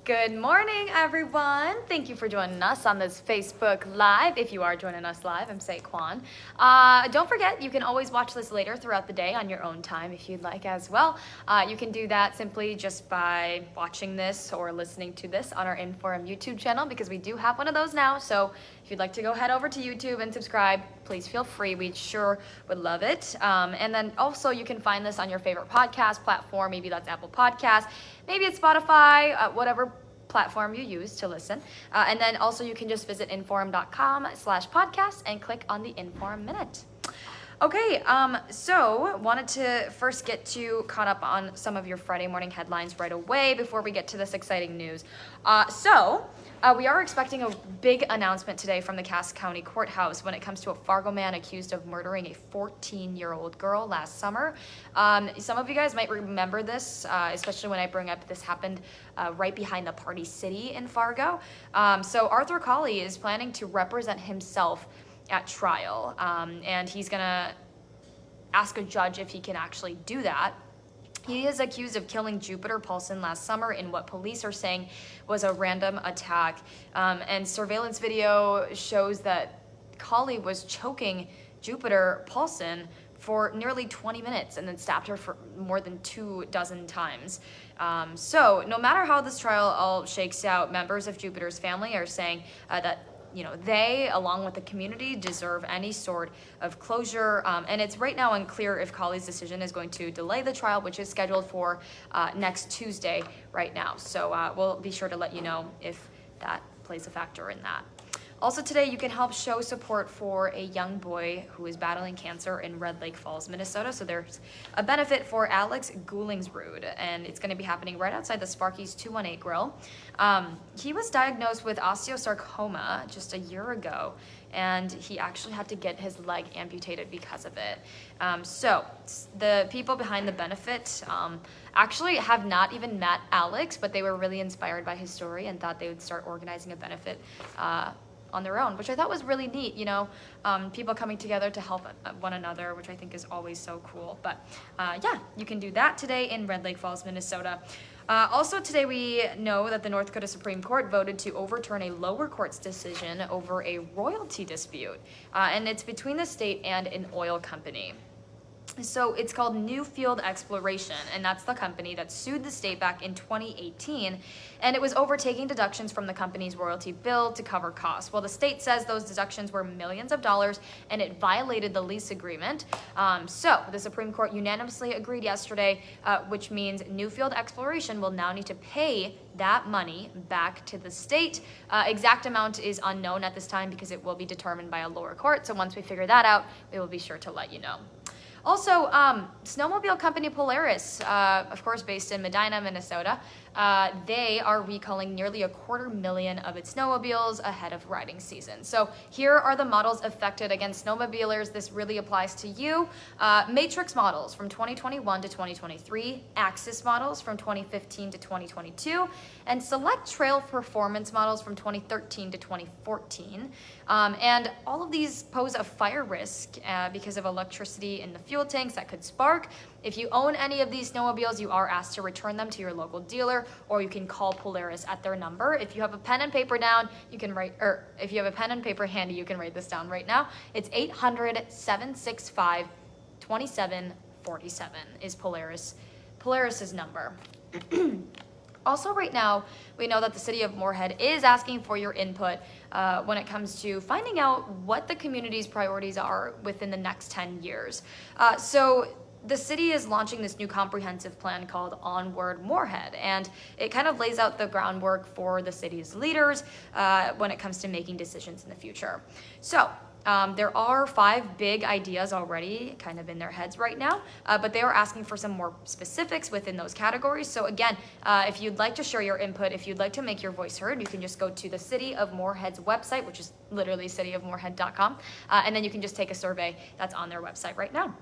Good morning, everyone. Thank you for joining us on this Facebook Live. If you are joining us live, I'm Kwon. Don't forget, you can always watch this later throughout the day on your own time if you'd like as well. You can do that simply just by watching this or listening to this on our InForum YouTube channel, because we do have one of those now. So if you'd like to go head over to YouTube and subscribe, please feel free. We sure would love it. And then also you can find this on your favorite podcast platform. Maybe that's Apple Podcasts, maybe it's Spotify, whatever platform you use to listen. And then also you can just visit inforum.com/podcast and click on the InForum Minute. Okay, so wanted to first get you caught up on some of your Friday morning headlines right away before we get to this exciting news. We are expecting a big announcement today from the Cass County Courthouse when it comes to a Fargo man accused of murdering a 14-year-old girl last summer. Some of you guys might remember this, especially when I bring up this happened right behind the Party City in Fargo. So Arthur Colley is planning to represent himself at trial, and he's gonna ask a judge if he can actually do that. He is accused of killing Jupiter Paulson last summer in what police are saying was a random attack. And surveillance video shows that Colley was choking Jupiter Paulson for nearly 20 minutes and then stabbed her for more than 24 times. So no matter how this trial all shakes out, members of Jupiter's family are saying that they, along with the community, deserve any sort of closure. And it's right now unclear if Colley's decision is going to delay the trial, which is scheduled for next Tuesday right now. So we'll be sure to let you know if that plays a factor in that. Also today, you can help show support for a young boy who is battling cancer in Red Lake Falls, Minnesota. So there's a benefit for Alex Goolingsrud, and it's going to be happening right outside the Sparky's 218 Grill. He was diagnosed with osteosarcoma just a year ago, and he actually had to get his leg amputated because of it. So the people behind the benefit actually have not even met Alex, but they were really inspired by his story and thought they would start organizing a benefit on their own, which I thought was really neat, people coming together to help one another, which I think is always so cool. But yeah, you can do that today in Red Lake Falls, Minnesota. Also today, we know that the North Dakota Supreme Court voted to overturn a lower court's decision over a royalty dispute, and it's between the state and an oil company. So it's called Newfield Exploration, and that's the company that sued the state back in 2018, and it was overtaking deductions from the company's royalty bill to cover costs. Well, the state says those deductions were millions of dollars, and it violated the lease agreement. So the Supreme Court unanimously agreed yesterday, which means Newfield Exploration will now need to pay that money back to the state. Exact amount is unknown at this time because it will be determined by a lower court. So once we figure that out, we will be sure to let you know. Also, snowmobile company Polaris, of course based in Medina, Minnesota, they are recalling nearly 250,000 of its snowmobiles ahead of riding season. So here are the models affected. Again, snowmobilers, this really applies to you. Matrix models from 2021 to 2023, Axis models from 2015 to 2022, and select trail performance models from 2013 to 2014. And all of these pose a fire risk because of electricity in the fuel tanks that could spark. If you own any of these snowmobiles, you are asked to return them to your local dealer, or you can call Polaris at their number. If you have a pen and paper down, you can write, or if you have a pen and paper handy, you can write this down right now. It's 800-765-2747 is Polaris's number. Also right now, we know that the city of Moorhead is asking for your input when it comes to finding out what the community's priorities are within the next 10 years. So the city is launching this new comprehensive plan called Onward Moorhead, and it kind of lays out the groundwork for the city's leaders when it comes to making decisions in the future. So there are 5 big ideas already kind of in their heads right now, but they are asking for some more specifics within those categories. So again, if you'd like to share your input, if you'd like to make your voice heard, you can just go to the City of Moorhead's website, which is literally cityofmoorhead.com, and then you can just take a survey that's on their website right now.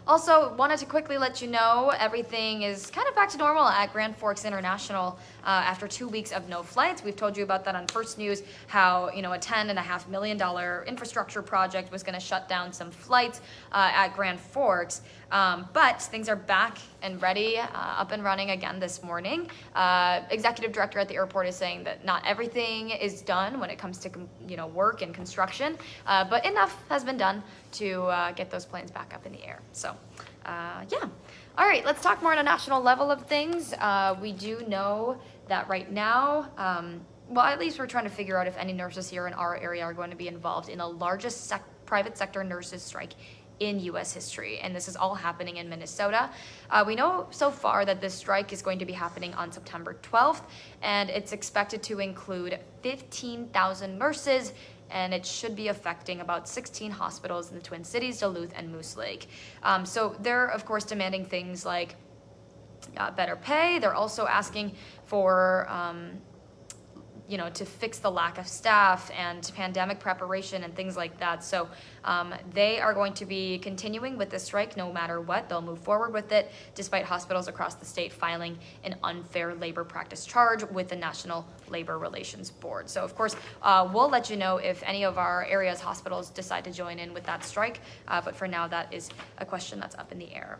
Also, wanted to quickly let you know everything is kind of back to normal at Grand Forks International after 2 weeks of no flights. We've told you about that on First News, how a $10.5 million infrastructure project was going to shut down some flights at Grand Forks. But things are back and ready, up and running again this morning. Executive director at the airport is saying that not everything is done when it comes to work and construction, but enough has been done to get those planes back up in the air. So, yeah. All right, let's talk more on a national level of things. We do know that right now, well, at least we're trying to figure out if any nurses here in our area are going to be involved in the largest private sector nurses strike in U.S. history, and this is all happening in Minnesota. We know so far that this strike is going to be happening on September 12th, and it's expected to include 15,000 nurses, and it should be affecting about 16 hospitals in the Twin Cities, Duluth, and Moose Lake. So they're, of course, demanding things like better pay. They're also asking for to fix the lack of staff and pandemic preparation and things like that. So they are going to be continuing with this strike no matter what. They'll move forward with it despite hospitals across the state filing an unfair labor practice charge with the National Labor Relations Board. So of course, we'll let you know if any of our area's hospitals decide to join in with that strike. But for now, that is a question that's up in the air.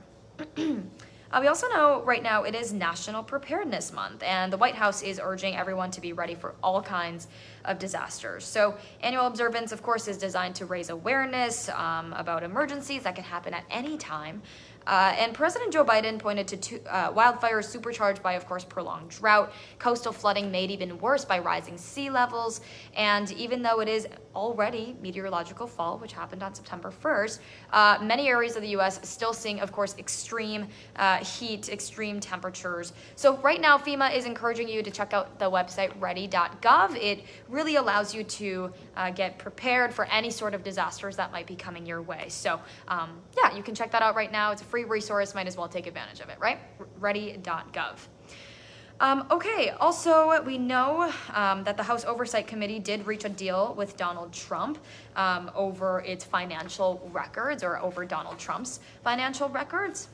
We also know right now it is National Preparedness Month, and the White House is urging everyone to be ready for all kinds of disasters. So annual observance, of course, is designed to raise awareness about emergencies that can happen at any time. And President Joe Biden pointed to wildfires supercharged by, of course, prolonged drought, coastal flooding made even worse by rising sea levels. And even though it is already meteorological fall, which happened on September 1st, many areas of the U.S. still seeing, of course, extreme heat, extreme temperatures. So right now, FEMA is encouraging you to check out the website ready.gov. It really allows you to get prepared for any sort of disasters that might be coming your way. So yeah, you can check that out right now. It's a free resource, might as well take advantage of it, right? Ready.gov. Okay, also we know that the House Oversight Committee did reach a deal with Donald Trump over its financial records, or over Donald Trump's financial records.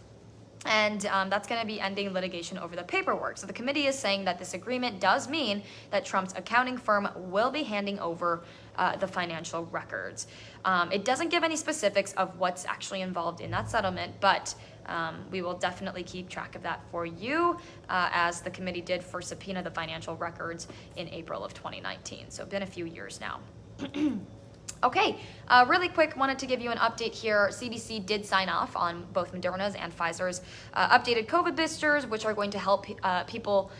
And that's going to be ending litigation over the paperwork. So the committee is saying that this agreement does mean that Trump's accounting firm will be handing over the financial records. It doesn't give any specifics of what's actually involved in that settlement, but we will definitely keep track of that for you, as the committee did for subpoena the financial records in April of 2019. So it's been a few years now. Okay, really quick, wanted to give you an update here. CDC did sign off on both Moderna's and Pfizer's updated COVID boosters, which are going to help people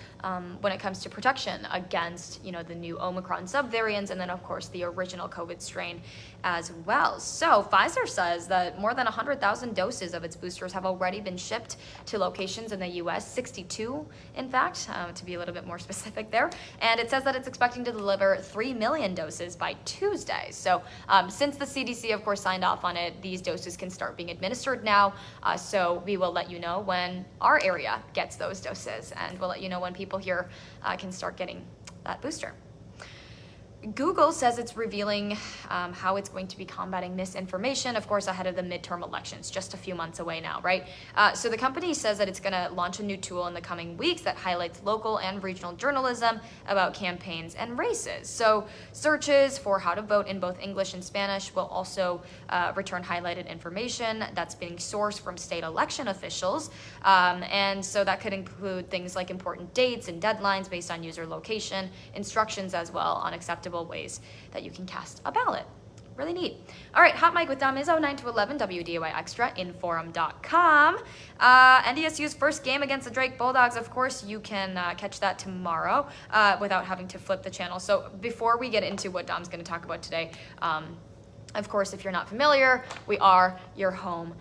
when it comes to protection against, the new Omicron subvariants, and then of course the original COVID strain as well. So Pfizer says that more than 100,000 doses of its boosters have already been shipped to locations in the U.S., 62 in fact, to be a little bit more specific there. And it says that it's expecting to deliver 3 million doses by Tuesday. So since the CDC, of course, signed off on it, these doses can start being administered now. So we will let you know when our area gets those doses, and we'll let you know when people here can start getting that booster. Google says it's revealing how it's going to be combating misinformation, of course, ahead of the midterm elections, just a few months away now, right? So the company says that it's going to launch a new tool in the coming weeks that highlights local and regional journalism about campaigns and races. So searches for how to vote in both English and Spanish will also return highlighted information that's being sourced from state election officials. And so that could include things like important dates and deadlines based on user location, instructions as well on acceptable ways that you can cast a ballot. Really neat. All right, Hot Mic with Dom Izzo, 9 to 11, WDAY Extra, InForum.com. NDSU's first game against the Drake Bulldogs, of course, you can catch that tomorrow without having to flip the channel. So before we get into what Dom's going to talk about today, of course, if you're not familiar, we are your home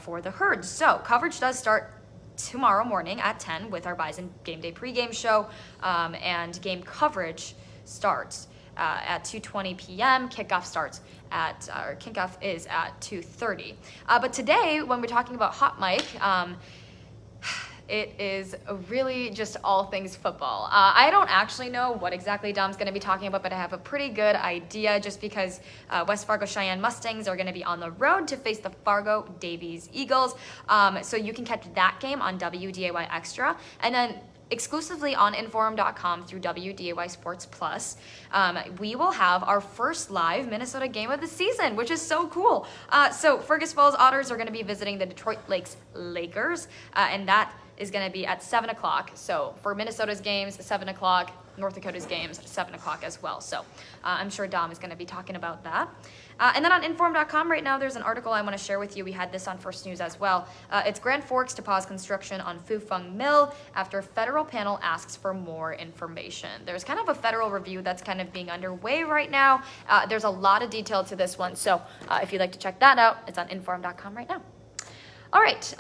for the Herd. So coverage does start tomorrow morning at 10 with our Bison Game Day pregame show, and game coverage starts at 2:20 p.m. Kickoff is at 2:30. But today, when we're talking about Hot Mic, It is really just all things football. I don't actually know what exactly Dom's going to be talking about, but I have a pretty good idea just because West Fargo Cheyenne Mustangs are going to be on the road to face the Fargo Davies Eagles. So you can catch that game on WDAY Extra. And then exclusively on InForum.com through WDAY Sports Plus, we will have our first live Minnesota game of the season, which is so cool. So Fergus Falls Otters are going to be visiting the Detroit Lakes Lakers, and that is going to be at 7 o'clock. So for Minnesota's games, 7 o'clock, North Dakota's games, 7 o'clock as well. So I'm sure Dom is going to be talking about that. And then on Inform.com right now, there's an article I want to share with you. We had this on First News as well. It's Grand Forks to pause construction on Fufeng Mill after federal panel asks for more information. There's kind of a federal review that's kind of being underway right now. There's a lot of detail to this one. So if you'd like to check that out, it's on Inform.com right now. All right.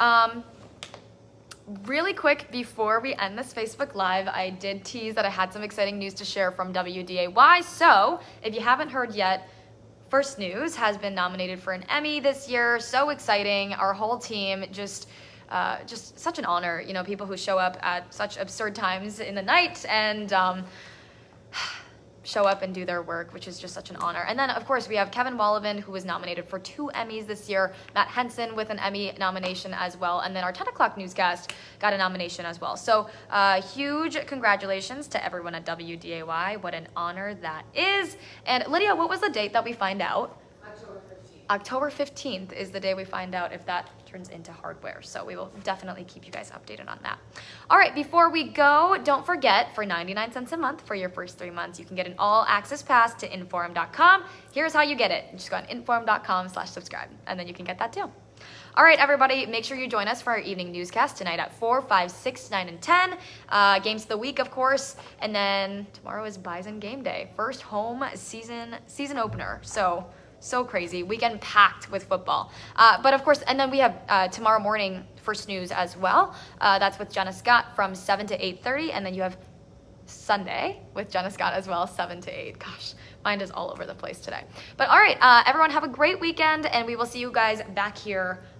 Really quick, before we end this Facebook Live, I did tease that I had some exciting news to share from WDAY. So if you haven't heard yet, First News has been nominated for an Emmy this year. So exciting. Our whole team just such an honor. You know, people who show up at such absurd times in the night and show up and do their work, which is just such an honor. And then, of course, we have Kevin Wallivan, who was nominated for 2 Emmys this year, Matt Henson with an Emmy nomination as well, and then our 10 o'clock newscast got a nomination as well. So huge congratulations to everyone at WDAY. What an honor that is. And Lydia, what was the date that we find out? October 15th is the day we find out if that turns into hardware. So we will definitely keep you guys updated on that. All right, before we go, don't forget, for 99 cents a month for your first 3 months, you can get an all-access pass to Inforum.com. Here's how you get it. You just go on Inforum.com/subscribe, and then you can get that too. All right, everybody, make sure you join us for our evening newscast tonight at 4, 5, 6, 9, and 10. Games of the week, of course, and then tomorrow is Bison Game Day. First home season opener. So crazy. Weekend packed with football. But of course, and then we have tomorrow morning First News as well. That's with Jenna Scott from 7 to 8:30. And then you have Sunday with Jenna Scott as well, 7 to 8. Gosh, mind is all over the place today. But all right, everyone have a great weekend, and we will see you guys back here